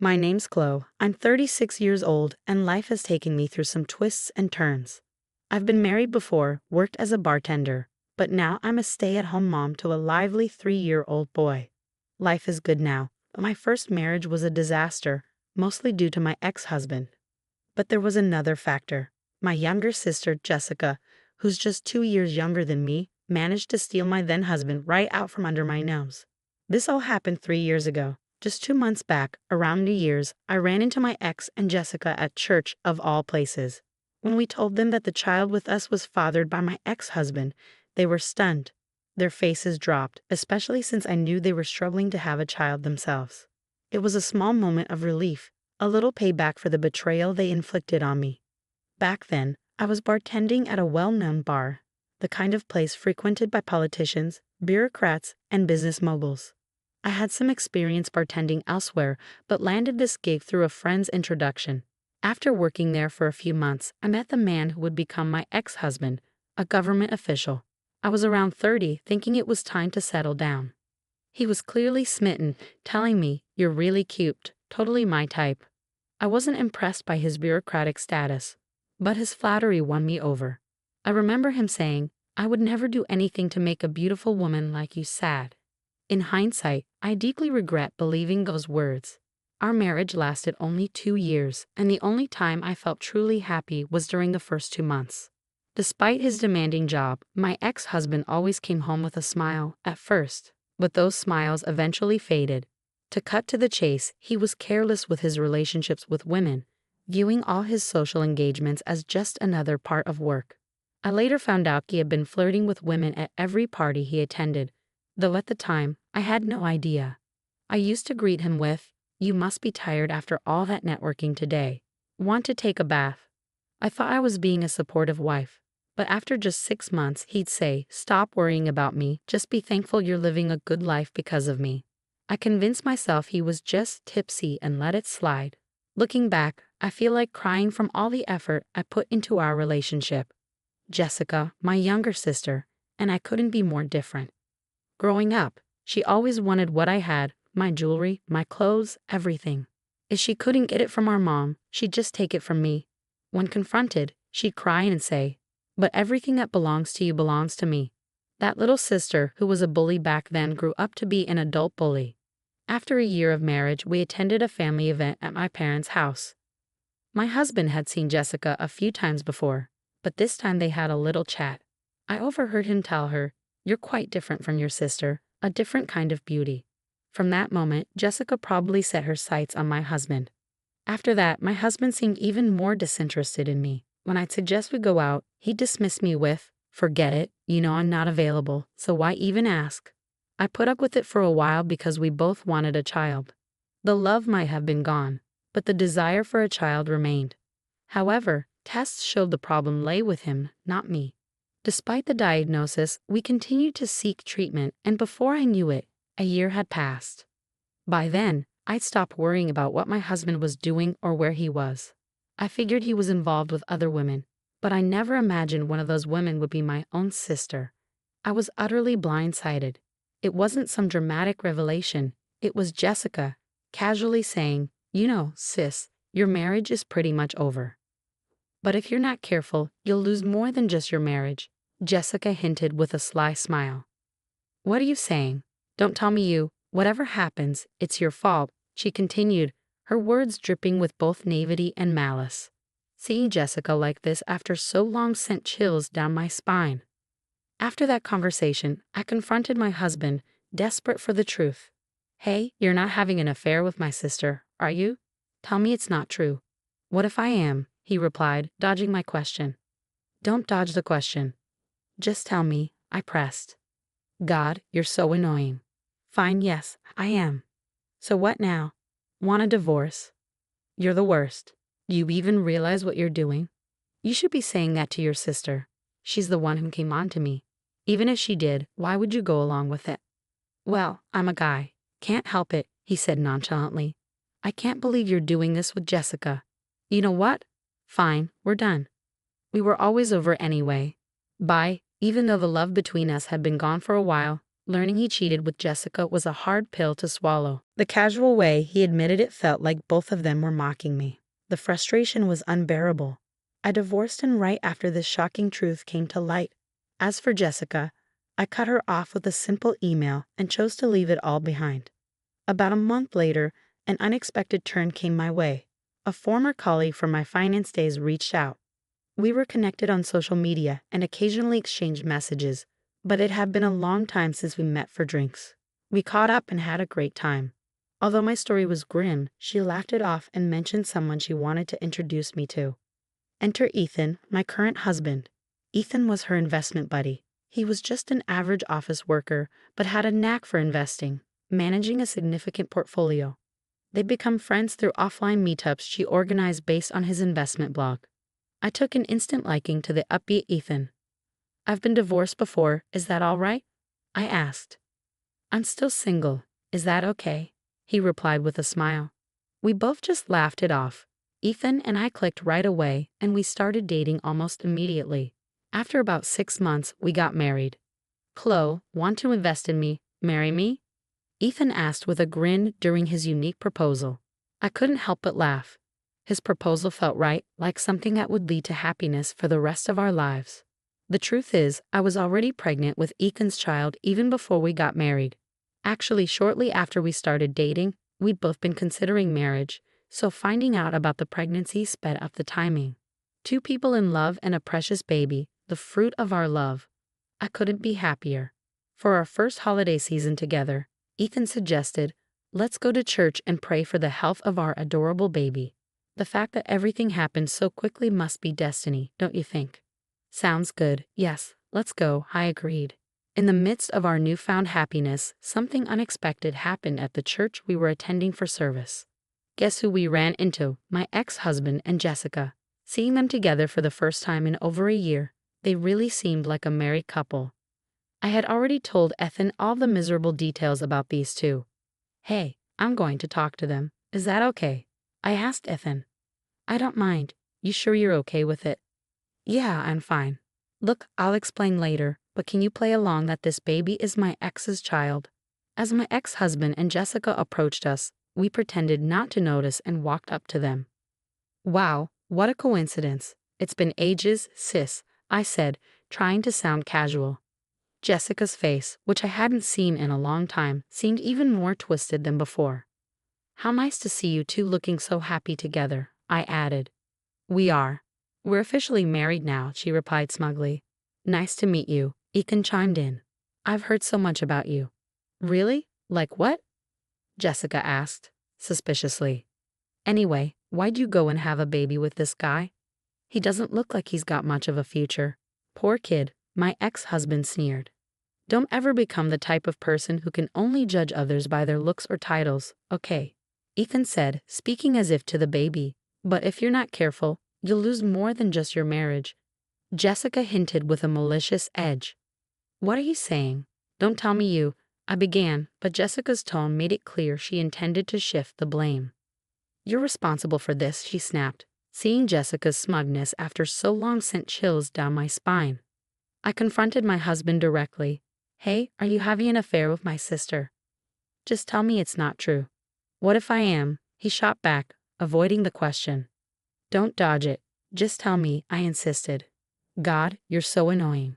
My name's Chloe. I'm 36 years old, and life has taken me through some twists and turns. I've been married before, worked as a bartender, but now I'm a stay-at-home mom to a lively 3-year-old boy. Life is good now, but my first marriage was a disaster, mostly due to my ex-husband. But there was another factor. My younger sister, Jessica, who's just 2 years younger than me, managed to steal my then-husband right out from under my nose. This all happened 3 years ago. Just 2 months back, around New Year's, I ran into my ex and Jessica at church, of all places. When we told them that the child with us was fathered by my ex-husband, they were stunned. Their faces dropped, especially since I knew they were struggling to have a child themselves. It was a small moment of relief, a little payback for the betrayal they inflicted on me. Back then, I was bartending at a well-known bar, the kind of place frequented by politicians, bureaucrats, and business moguls. I had some experience bartending elsewhere, but landed this gig through a friend's introduction. After working there for a few months, I met the man who would become my ex-husband, a government official. I was around 30, thinking it was time to settle down. He was clearly smitten, telling me, "You're really cute, totally my type." I wasn't impressed by his bureaucratic status, but his flattery won me over. I remember him saying, "I would never do anything to make a beautiful woman like you sad." In hindsight, I deeply regret believing those words. Our marriage lasted only 2 years, and the only time I felt truly happy was during the first 2 months. Despite his demanding job, my ex-husband always came home with a smile, at first, but those smiles eventually faded. To cut to the chase, he was careless with his relationships with women, viewing all his social engagements as just another part of work. I later found out he had been flirting with women at every party he attended, though at the time, I had no idea. I used to greet him with, "You must be tired after all that networking today. Want to take a bath?" I thought I was being a supportive wife, but after just 6 months, he'd say, "Stop worrying about me, just be thankful you're living a good life because of me." I convinced myself he was just tipsy and let it slide. Looking back, I feel like crying from all the effort I put into our relationship. Jessica, my younger sister, and I couldn't be more different. Growing up, she always wanted what I had, my jewelry, my clothes, everything. If she couldn't get it from our mom, she'd just take it from me. When confronted, she'd cry and say, "But everything that belongs to you belongs to me." That little sister, who was a bully back then, grew up to be an adult bully. After a year of marriage, we attended a family event at my parents' house. My husband had seen Jessica a few times before, but this time they had a little chat. I overheard him tell her, "You're quite different from your sister, a different kind of beauty." From that moment, Jessica probably set her sights on my husband. After that, my husband seemed even more disinterested in me. When I'd suggest we go out, he'd dismiss me with, "Forget it, you know I'm not available, so why even ask?" I put up with it for a while because we both wanted a child. The love might have been gone, but the desire for a child remained. However, tests showed the problem lay with him, not me. Despite the diagnosis, we continued to seek treatment, and before I knew it, a year had passed. By then, I'd stopped worrying about what my husband was doing or where he was. I figured he was involved with other women, but I never imagined one of those women would be my own sister. I was utterly blindsided. It wasn't some dramatic revelation. It was Jessica, casually saying, "You know, sis, your marriage is pretty much over. But if you're not careful, you'll lose more than just your marriage," Jessica hinted with a sly smile. "What are you saying? Don't tell me whatever happens, it's your fault," she continued, her words dripping with both naivety and malice. Seeing Jessica like this after so long sent chills down my spine. After that conversation, I confronted my husband, desperate for the truth. "Hey, you're not having an affair with my sister, are you? Tell me it's not true." "What if I am?" he replied, dodging my question. "Don't dodge the question. Just tell me," I pressed. "God, you're so annoying." "Fine, yes, I am." "So what now? Want a divorce?" "You're the worst. Do you even realize what you're doing? You should be saying that to your sister. She's the one who came on to me. Even if she did, why would you go along with it?" "Well, I'm a guy. Can't help it," he said nonchalantly. "I can't believe you're doing this with Jessica. You know what? Fine, we're done." We were always over anyway. Even though the love between us had been gone for a while, Learning he cheated with Jessica was a hard pill to swallow. The casual way he admitted it felt like both of them were mocking me. The frustration was unbearable. I divorced him right after this shocking truth came to light. As for Jessica, I cut her off with a simple email and chose to leave it all behind. About a month later, an unexpected turn came my way. A former colleague from my finance days reached out. We were connected on social media and occasionally exchanged messages, but it had been a long time since we met for drinks. We caught up and had a great time. Although my story was grim, she laughed it off and mentioned someone she wanted to introduce me to. Enter Ethan, my current husband. Ethan was her investment buddy. He was just an average office worker, but had a knack for investing, managing a significant portfolio. They'd become friends through offline meetups she organized based on his investment blog. I took an instant liking to the upbeat Ethan. "I've been divorced before, is that all right?" I asked. "I'm still single, is that okay?" he replied with a smile. We both just laughed it off. Ethan and I clicked right away, and we started dating almost immediately. After about 6 months, we got married. "Chloe, want to invest in me, marry me?" Ethan asked with a grin during his unique proposal. I couldn't help but laugh. His proposal felt right, like something that would lead to happiness for the rest of our lives. The truth is, I was already pregnant with Ethan's child even before we got married. Actually, shortly after we started dating, we'd both been considering marriage, so finding out about the pregnancy sped up the timing. 2 people in love and a precious baby, the fruit of our love. I couldn't be happier. For our first holiday season together, Ethan suggested, "Let's go to church and pray for the health of our adorable baby." The fact that everything happened so quickly must be destiny, don't you think? "Sounds good, yes, let's go," I agreed. In the midst of our newfound happiness, something unexpected happened at the church we were attending for service. Guess who we ran into? My ex-husband and Jessica. Seeing them together for the first time in over a year, they really seemed like a married couple. I had already told Ethan all the miserable details about these two. "Hey, I'm going to talk to them. Is that okay?" I asked Ethan. "I don't mind. You sure you're okay with it?" "Yeah, I'm fine. Look, I'll explain later, but can you play along that this baby is my ex's child?" As my ex-husband and Jessica approached us, we pretended not to notice and walked up to them. "Wow, what a coincidence. It's been ages, sis," I said, trying to sound casual. Jessica's face, which I hadn't seen in a long time, seemed even more twisted than before. "How nice to see you two looking so happy together," I added. "We are. We're officially married now," she replied smugly. "Nice to meet you," Ethan chimed in. "I've heard so much about you." "Really? Like what?" Jessica asked, suspiciously. "Anyway, why'd you go and have a baby with this guy? He doesn't look like he's got much of a future." "Poor kid," my ex-husband sneered. "Don't ever become the type of person who can only judge others by their looks or titles, okay?" Ethan said, speaking as if to the baby. "But if you're not careful, you'll lose more than just your marriage." Jessica hinted with a malicious edge. "What are you saying? Don't tell me you," I began, but Jessica's tone made it clear she intended to shift the blame. "You're responsible for this," she snapped. Seeing Jessica's smugness after so long sent chills down my spine. I confronted my husband directly. "Hey, are you having an affair with my sister? Just tell me it's not true." "What if I am?" he shot back, avoiding the question. "Don't dodge it. Just tell me," I insisted. "God, you're so annoying."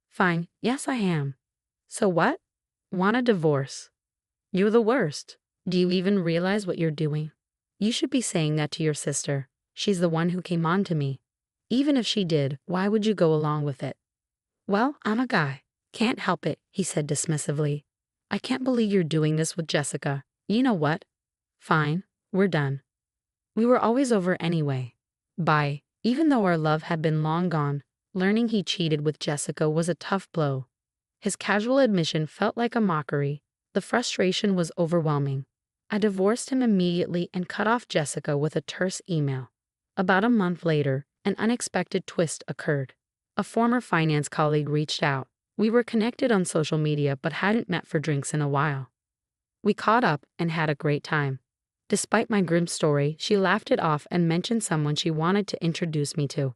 "Fine, yes I am." "So what? Want a divorce?" "You're the worst. Do you even realize what you're doing? You should be saying that to your sister. She's the one who came on to me. Even if she did, why would you go along with it?" "Well, I'm a guy. Can't help it," he said dismissively. "I can't believe you're doing this with Jessica. You know what? Fine, we're done." We were always over anyway. Bye. Even though our love had been long gone, learning he cheated with Jessica was a tough blow. His casual admission felt like a mockery. The frustration was overwhelming. I divorced him immediately and cut off Jessica with a terse email. About a month later, an unexpected twist occurred. A former finance colleague reached out. We were connected on social media but hadn't met for drinks in a while. We caught up and had a great time. Despite my grim story, she laughed it off and mentioned someone she wanted to introduce me to.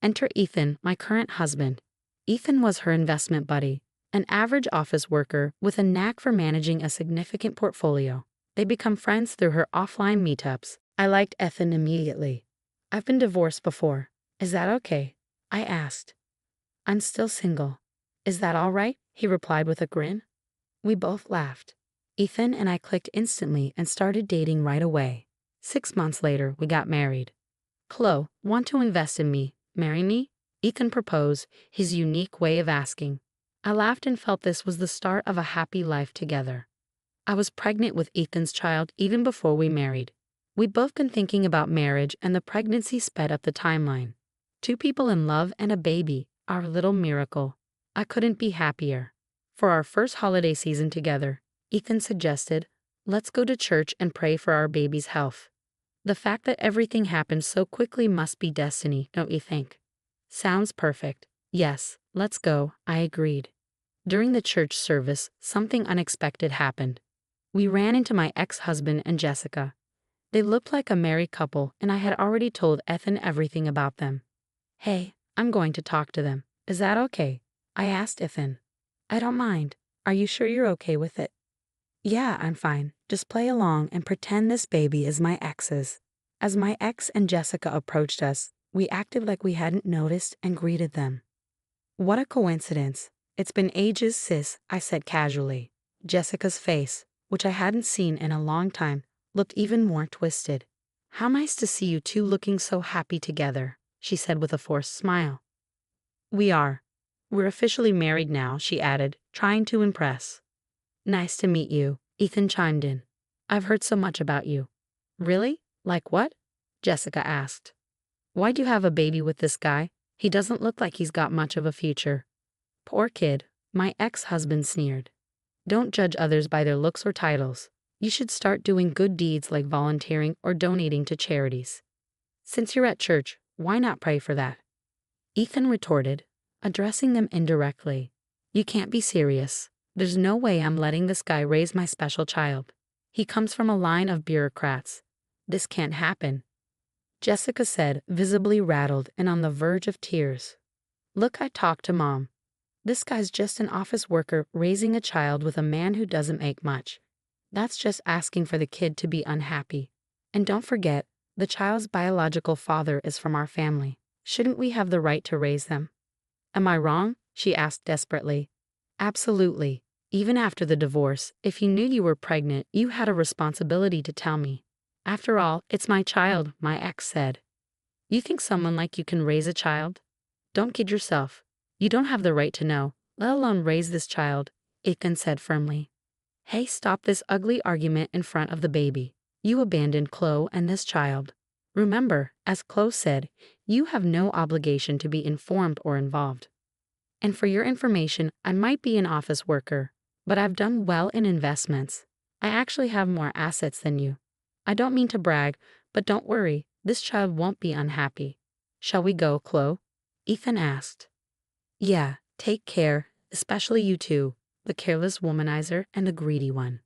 Enter Ethan, my current husband. Ethan was her investment buddy, an average office worker with a knack for managing a significant portfolio. They become friends through her offline meetups. I liked Ethan immediately. I've been divorced before. Is that okay? I asked. I'm still single. Is that all right? He replied with a grin. We both laughed. Ethan and I clicked instantly and started dating right away. 6 months later, we got married. Chloe, want to invest in me? Marry me? Ethan proposed, his unique way of asking. I laughed and felt this was the start of a happy life together. I was pregnant with Ethan's child even before we married. We'd both been thinking about marriage, and the pregnancy sped up the timeline. 2 people in love and a baby, our little miracle. I couldn't be happier. For our first holiday season together, Ethan suggested, let's go to church and pray for our baby's health. The fact that everything happened so quickly must be destiny, don't you think? Sounds perfect. Yes, let's go, I agreed. During the church service, something unexpected happened. We ran into my ex-husband and Jessica. They looked like a married couple, and I had already told Ethan everything about them. Hey, I'm going to talk to them. Is that okay? I asked Ethan. I don't mind. Are you sure you're okay with it? Yeah, I'm fine. Just play along and pretend this baby is my ex's. As my ex and Jessica approached us, we acted like we hadn't noticed and greeted them. What a coincidence. It's been ages, sis, I said casually. Jessica's face, which I hadn't seen in a long time, looked even more twisted. How nice to see you two looking so happy together, she said with a forced smile. We are. We're officially married now, she added, trying to impress. Nice to meet you, Ethan chimed in. I've heard so much about you. Really? Like what? Jessica asked. Why'd you have a baby with this guy? He doesn't look like he's got much of a future. Poor kid, my ex-husband sneered. Don't judge others by their looks or titles. You should start doing good deeds like volunteering or donating to charities. Since you're at church, why not pray for that? Ethan retorted, addressing them indirectly. You can't be serious. There's no way I'm letting this guy raise my special child. He comes from a line of bureaucrats. This can't happen. Jessica said, visibly rattled and on the verge of tears. Look, I talked to Mom. This guy's just an office worker raising a child with a man who doesn't make much. That's just asking for the kid to be unhappy. And don't forget, the child's biological father is from our family. Shouldn't we have the right to raise them? Am I wrong? She asked desperately. Absolutely. Even after the divorce, if you knew you were pregnant, you had a responsibility to tell me. After all, it's my child, my ex said. You think someone like you can raise a child? Don't kid yourself. You don't have the right to know, let alone raise this child, Ethan said firmly. Hey, stop this ugly argument in front of the baby. You abandoned Chloe and this child. Remember, as Chloe said, you have no obligation to be informed or involved. And for your information, I might be an office worker, but I've done well in investments. I actually have more assets than you. I don't mean to brag, but don't worry, this child won't be unhappy. Shall we go, Chloe? Ethan asked. Yeah, take care, especially you two, the careless womanizer and the greedy one.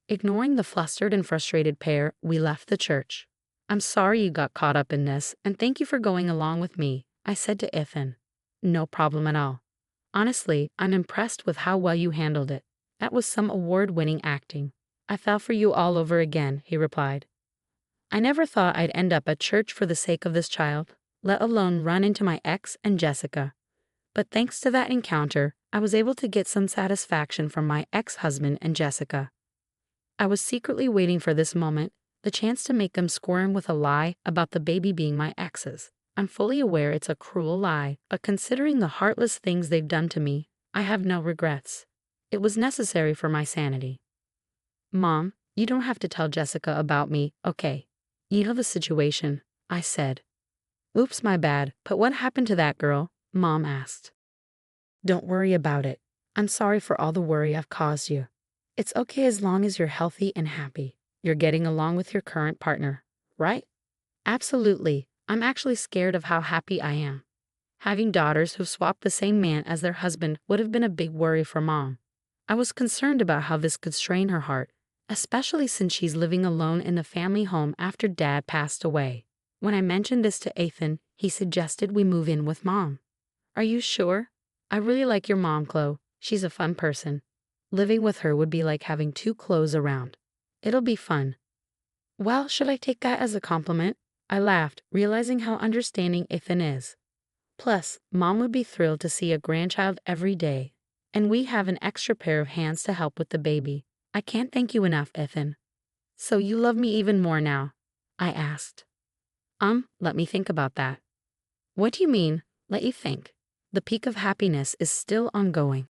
Ignoring the flustered and frustrated pair, we left the church. I'm sorry you got caught up in this, and thank you for going along with me, I said to Ethan. No problem at all. Honestly, I'm impressed with how well you handled it. That was some award-winning acting. I fell for you all over again, he replied. I never thought I'd end up at church for the sake of this child, let alone run into my ex and Jessica. But thanks to that encounter, I was able to get some satisfaction from my ex-husband and Jessica. I was secretly waiting for this moment, the chance to make them squirm with a lie about the baby being my ex's. I'm fully aware it's a cruel lie, but considering the heartless things they've done to me, I have no regrets. It was necessary for my sanity. Mom, you don't have to tell Jessica about me, okay? You know the situation, I said. Oops, my bad, but what happened to that girl? Mom asked. Don't worry about it. I'm sorry for all the worry I've caused you. It's okay as long as you're healthy and happy. You're getting along with your current partner, right? Absolutely. I'm actually scared of how happy I am. Having daughters who've swapped the same man as their husband would have been a big worry for Mom. I was concerned about how this could strain her heart, especially since she's living alone in the family home after Dad passed away. When I mentioned this to Ethan, he suggested we move in with Mom. Are you sure? I really like your mom, Chloe. She's a fun person. Living with her would be like having two clothes around. It'll be fun. Well, should I take that as a compliment? I laughed, realizing how understanding Ethan is. Plus, Mom would be thrilled to see a grandchild every day. And we have an extra pair of hands to help with the baby. I can't thank you enough, Ethan. So you love me even more now? I asked. Let me think about that. What do you mean, let you think? The peak of happiness is still ongoing.